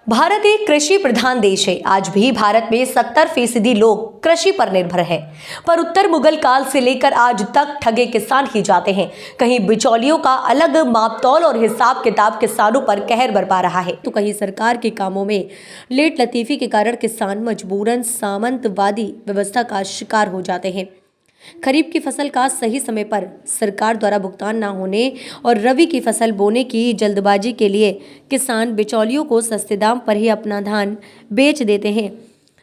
भारत एक कृषि प्रधान देश है। आज भी भारत में 70% लोग कृषि पर निर्भर है, पर उत्तर मुगल काल से लेकर आज तक ठगे किसान ही जाते हैं। कहीं बिचौलियों का अलग मापतौल और हिसाब किताब किसानों पर कहर बरपा रहा है, तो कहीं सरकार के कामों में लेट लतीफी के कारण किसान मजबूरन सामंतवादी व्यवस्था का शिकार हो जाते हैं। खरीफ की फसल का सही समय पर सरकार द्वारा भुगतान न होने और रबी की फसल बोने की जल्दबाजी के लिए किसान बिचौलियों को सस्ते दाम पर ही अपना धान बेच देते हैं।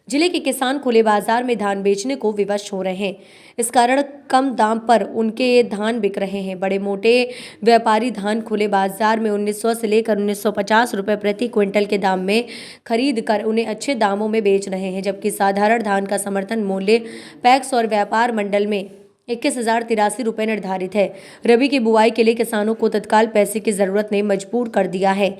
जिले के किसान खुले बाजार में धान बेचने को विवश हो रहे हैं। इस कारण कम दाम पर उनके धान बिक रहे हैं। बड़े मोटे व्यापारी धान खुले बाजार में 1900 से लेकर 1950 रुपए प्रति क्विंटल के दाम में खरीद कर उन्हें अच्छे दामों में बेच रहे हैं, जबकि साधारण धान का समर्थन मूल्य पैक्स और व्यापार मंडल में 21,083 रुपये निर्धारित है। रबी की बुआई के लिए किसानों को तत्काल पैसे की जरूरत ने मजबूर कर दिया है।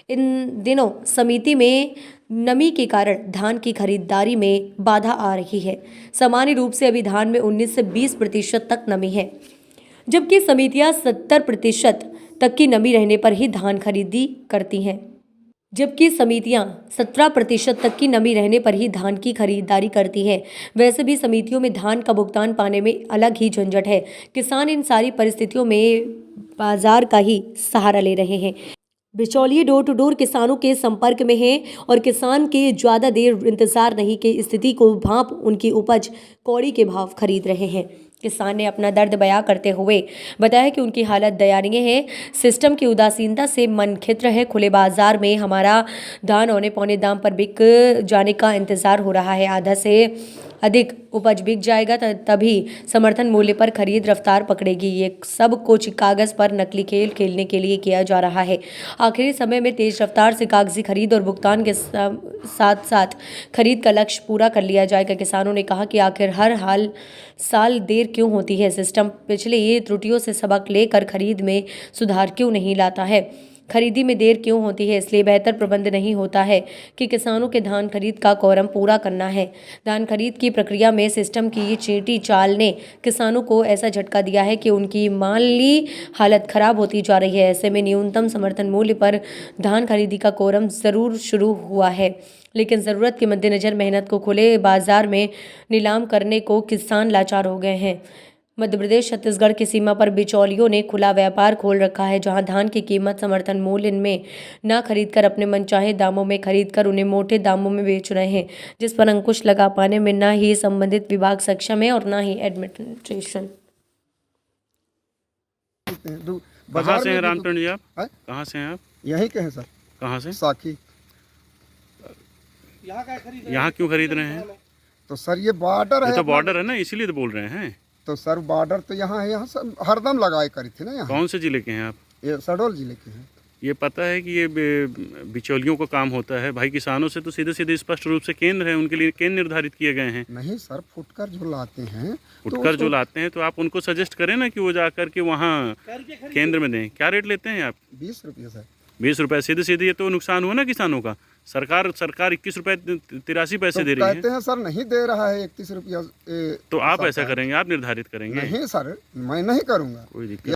इन दिनों समिति में नमी के कारण धान की खरीदारी में बाधा आ रही है। सामान्य रूप से अभी धान में 19 से 20% तक नमी है, जबकि समितियां 70% तक की नमी रहने पर ही धान खरीदी करती हैं। जबकि समितियां 17% तक की नमी रहने पर ही धान की खरीदारी करती हैं। वैसे भी समितियों में धान का भुगतान पाने में अलग ही झंझट है। किसान इन सारी परिस्थितियों में बाजार का ही सहारा ले रहे हैं। बिचौलिए डोर टू डोर किसानों के संपर्क में हैं और किसान के ज़्यादा देर इंतजार नहीं की स्थिति को भांप उनकी उपज कौड़ी के भाव खरीद रहे हैं। किसान ने अपना दर्द बयां करते हुए बताया कि उनकी हालत दयनीय है। सिस्टम की उदासीनता से मन खित्र है। खुले बाजार में हमारा धान औने पौने दाम पर बिक जाने का इंतजार हो रहा है। आधा से अधिक उपज बिक जाएगा तभी समर्थन मूल्य पर खरीद रफ्तार पकड़ेगी। ये सब कुछ कागज पर नकली खेल खेलने के लिए किया जा रहा है। आखिरी समय में तेज रफ्तार से कागजी खरीद और भुगतान के साथ साथ खरीद का लक्ष्य पूरा कर लिया जाएगा। किसानों ने कहा कि आखिर हर हाल साल देर क्यों होती है? सिस्टम पिछले ये त्रुटियों से सबक लेकर खरीद में सुधार क्यों नहीं लाता है? खरीदी में देर क्यों होती है? इसलिए बेहतर प्रबंध नहीं होता है कि किसानों के धान खरीद का कोरम पूरा करना है। धान खरीद की प्रक्रिया में सिस्टम की चींटी चाल ने किसानों को ऐसा झटका दिया है कि उनकी माली हालत खराब होती जा रही है। ऐसे में न्यूनतम समर्थन मूल्य पर धान खरीदी का कोरम जरूर शुरू हुआ है, लेकिन ज़रूरत के मद्देनज़र मेहनत को खुले बाजार में नीलाम करने को किसान लाचार हो गए हैं। मध्य प्रदेश छत्तीसगढ़ की सीमा पर बिचौलियों ने खुला व्यापार खोल रखा है, जहां धान की कीमत समर्थन मूल्य में न खरीदकर अपने मनचाहे दामों में खरीदकर उन्हें मोटे दामों में बेच रहे हैं, जिस पर अंकुश लगा पाने में न ही संबंधित विभाग सक्षम है और न ही एडमिनिस्ट्रेशन। कहाँ से हैं रामचंद्र जी आप? कहाँ से हैं आप? यहीं के हैं सर। कहाँ से? साकी। यहाँ क्यों खरीद रहे हैं? तो सर ये बॉर्डर है, ये तो बॉर्डर है ना, इसीलिए तो बोल रहे हैं। तो सर बॉर्डर तो यहाँ है, यहाँ सब हरदम लगाए करी थी ना। यहाँ कौन से जिले के हैं आप? ये शहडोल जिले के हैं। ये पता है कि ये बिचौलियों का काम होता है भाई। किसानों से तो सीधे सीधे स्पष्ट रूप से केंद्र है, उनके लिए केंद्र निर्धारित किए गए हैं। नहीं सर, फुटकर जो लाते हैं, फुटकर जो लाते हैं तो आप उनको सजेस्ट करें ना कि वो जा कर के वहाँ केंद्र में दें। क्या रेट लेते हैं आप? 20 रुपये सर। 20 रुपये सीधे सीधे। ये तो नुकसान हुआ ना किसानों का। सरकार 21 रुपये 83 पैसे दे रही है। कहते हैं सर नहीं दे रहा है 31 रुपया। तो आप ऐसा करेंगे, आप निर्धारित करेंगे? नहीं सर, मैं नहीं करूँगा। कोई दिक्कत